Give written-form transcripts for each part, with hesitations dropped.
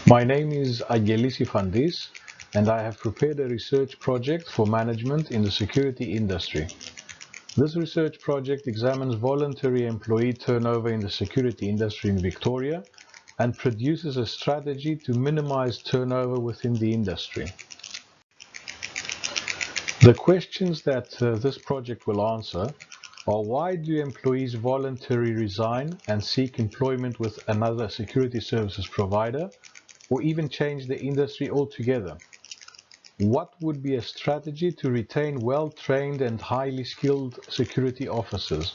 My name is Agelisi Fandis, and I have prepared a research project for management in the security industry. This research project examines voluntary employee turnover in the security industry in Victoria and produces a strategy to minimize turnover within the industry. The questions that this project will answer are: why do employees voluntarily resign and seek employment with another security services provider, or even change the industry altogether? What would be a strategy to retain well-trained and highly skilled security officers?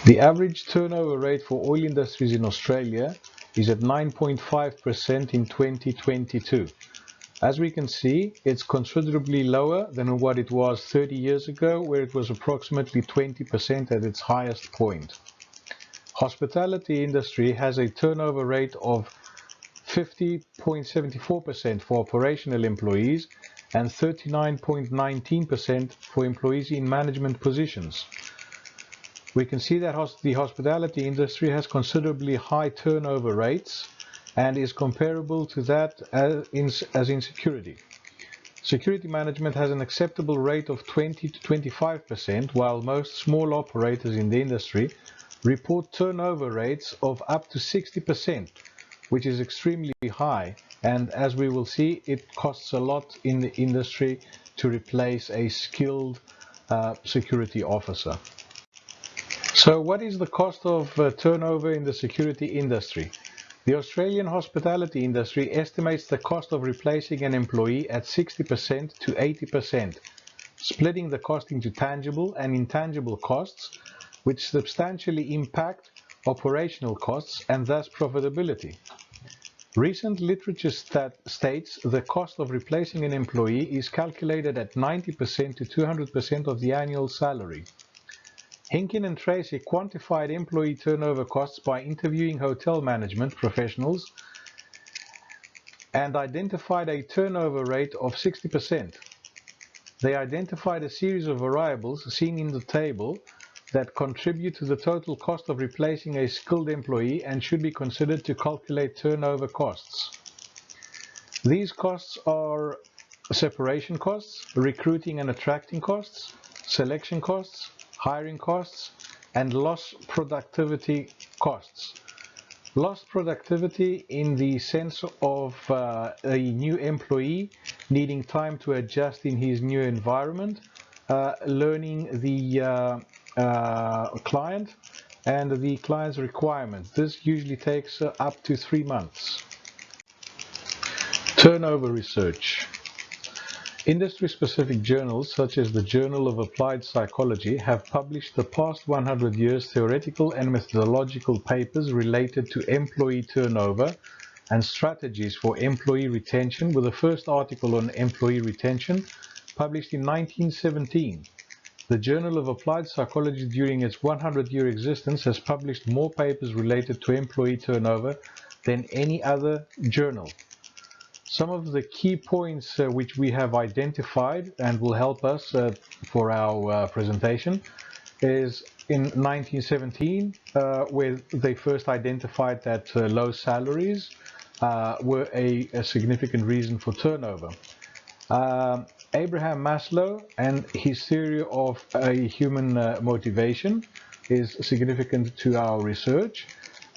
The average turnover rate for oil industries in Australia is at 9.5% in 2022. As we can see, it's considerably lower than what it was 30 years ago, where it was approximately 20% at its highest point. Hospitality industry has a turnover rate of 50.74% for operational employees and 39.19% for employees in management positions. We can see that the hospitality industry has considerably high turnover rates and is comparable to that as in security. Security management has an acceptable rate of 20 to 25%, while most small operators in the industry report turnover rates of up to 60%, which is extremely high, and as we will see, it costs a lot in the industry to replace a skilled security officer. So what is the cost of turnover in the security industry? The Australian hospitality industry estimates the cost of replacing an employee at 60% to 80%, splitting the cost into tangible and intangible costs, which substantially impact operational costs and thus profitability. Recent literature states the cost of replacing an employee is calculated at 90% to 200% of the annual salary. Hinkin and Tracy quantified employee turnover costs by interviewing hotel management professionals and identified a turnover rate of 60%. They identified a series of variables seen in the table that contribute to the total cost of replacing a skilled employee and should be considered to calculate turnover costs. These costs are separation costs, recruiting and attracting costs, selection costs, hiring costs, and lost productivity costs. Lost productivity in the sense of a new employee needing time to adjust in his new environment, learning the client and the client's requirements. This usually takes up to 3 months. Turnover research. Industry-specific journals such as the Journal of Applied Psychology have published the past 100 years theoretical and methodological papers related to employee turnover and strategies for employee retention, with the first article on employee retention published in 1917. The Journal of Applied Psychology during its 100-year existence has published more papers related to employee turnover than any other journal. Some of the key points which we have identified and will help us for our presentation is in 1917, where they first identified that low salaries were a significant reason for turnover. Abraham Maslow and his theory of human motivation is significant to our research,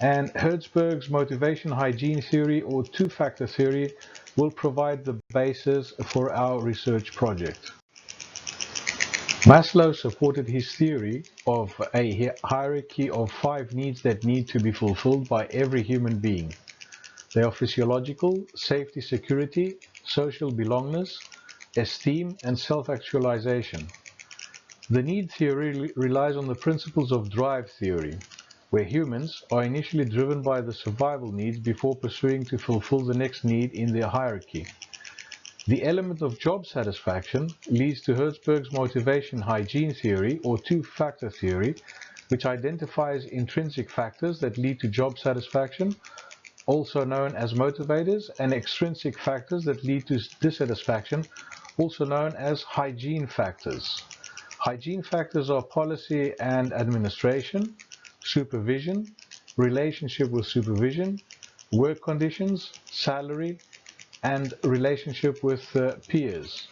and Herzberg's motivation-hygiene theory or two-factor theory will provide the basis for our research project. Maslow supported his theory of a hierarchy of 5 needs that need to be fulfilled by every human being. They are physiological, safety, security, social belongingness, esteem, and self-actualization. The need theory relies on the principles of drive theory, where humans are initially driven by the survival needs before pursuing to fulfill the next need in their hierarchy. The element of job satisfaction leads to Herzberg's motivation-hygiene theory or two-factor theory, which identifies intrinsic factors that lead to job satisfaction, also known as motivators, and extrinsic factors that lead to dissatisfaction, also known as hygiene factors. Hygiene factors are policy and administration, supervision, relationship with supervision, work conditions, salary, and relationship with peers.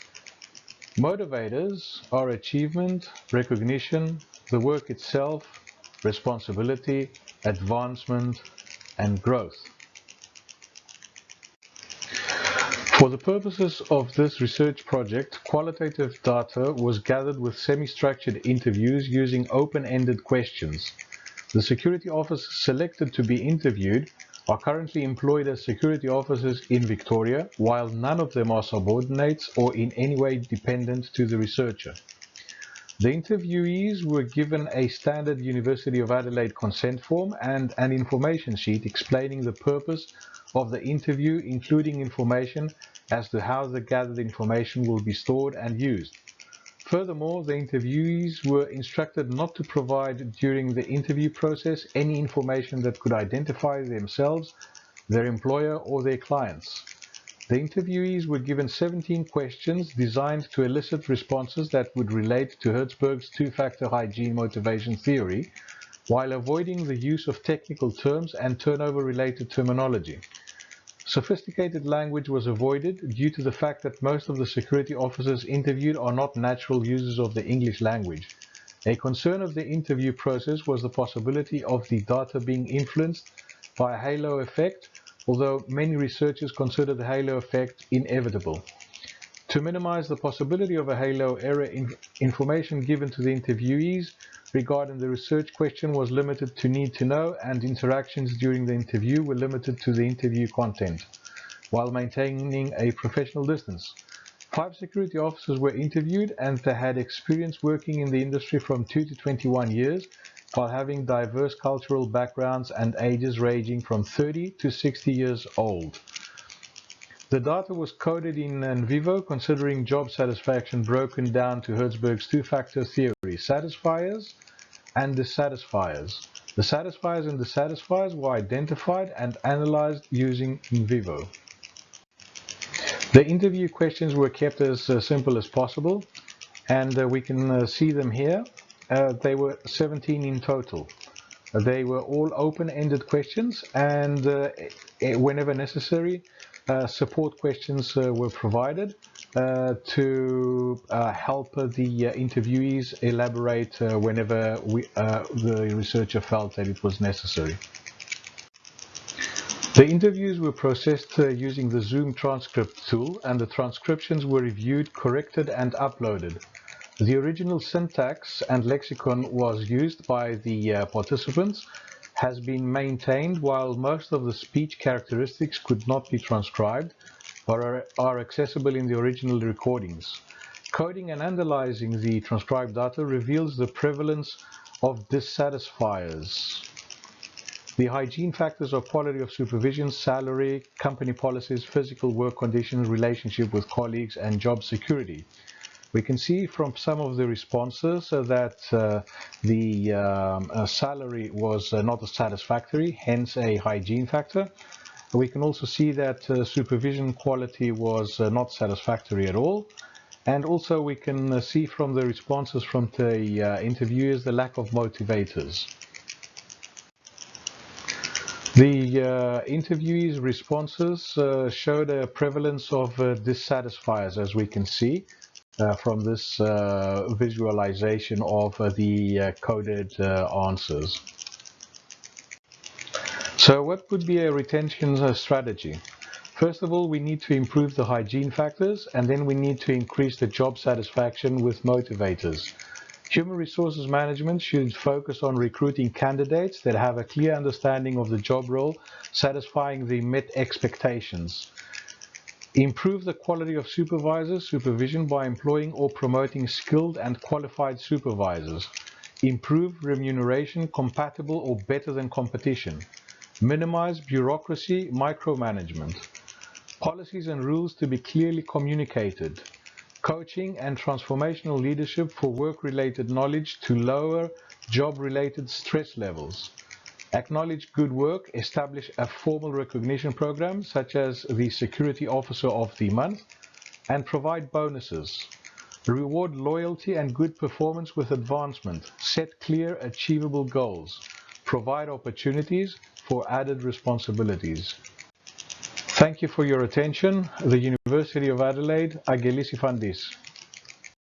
Motivators are achievement, recognition, the work itself, responsibility, advancement, and growth. For the purposes of this research project, qualitative data was gathered with semi-structured interviews using open-ended questions. The security officers selected to be interviewed are currently employed as security officers in Victoria, while none of them are subordinates or in any way dependent to the researcher. The interviewees were given a standard University of Adelaide consent form and an information sheet explaining the purpose of the interview, including information as to how the gathered information will be stored and used. Furthermore, the interviewees were instructed not to provide during the interview process any information that could identify themselves, their employer, or their clients. The interviewees were given 17 questions designed to elicit responses that would relate to Herzberg's two-factor hygiene motivation theory, while avoiding the use of technical terms and turnover-related terminology. Sophisticated language was avoided due to the fact that most of the security officers interviewed are not natural users of the English language. A concern of the interview process was the possibility of the data being influenced by a halo effect, although many researchers consider the halo effect inevitable. To minimize the possibility of a halo error, information given to the interviewees regarding the research question was limited to need to know, and interactions during the interview were limited to the interview content, while maintaining a professional distance. 5 security officers were interviewed, and they had experience working in the industry from 2 to 21 years, while having diverse cultural backgrounds and ages ranging from 30 to 60 years old. The data was coded in vivo, considering job satisfaction broken down to Herzberg's two-factor theory, satisfiers and dissatisfiers. The satisfiers and dissatisfiers were identified and analyzed using in vivo. The interview questions were kept as simple as possible, and we can see them here. They were 17 in total. They were all open-ended questions, and whenever necessary, support questions were provided to help the interviewees elaborate whenever the researcher felt that it was necessary. The interviews were processed using the Zoom transcript tool, and the transcriptions were reviewed, corrected, and uploaded. The original syntax and lexicon was used by the participants has been maintained, while most of the speech characteristics could not be transcribed or are accessible in the original recordings. Coding and analyzing the transcribed data reveals the prevalence of dissatisfiers. The hygiene factors are quality of supervision, salary, company policies, physical work conditions, relationship with colleagues, and job security. We can see from some of the responses that the salary was not satisfactory, hence a hygiene factor. We can also see that supervision quality was not satisfactory at all. And also we can see from the responses from the interviewers the lack of motivators. The interviewees' responses showed a prevalence of dissatisfiers, as we can see. From this visualization of the coded answers. So what would be a retention strategy? First of all, we need to improve the hygiene factors, and then we need to increase the job satisfaction with motivators. Human resources management should focus on recruiting candidates that have a clear understanding of the job role, satisfying the met expectations. Improve the quality of supervision by employing or promoting skilled and qualified supervisors. Improve remuneration compatible or better than competition. Minimize bureaucracy, micromanagement. Policies and rules to be clearly communicated. Coaching and transformational leadership for work-related knowledge to lower job-related stress levels. Acknowledge good work, establish a formal recognition program such as the Security Officer of the Month, and provide bonuses. Reward loyalty and good performance with advancement. Set clear, achievable goals. Provide opportunities for added responsibilities. Thank you for your attention. The University of Adelaide, Agelisifandis.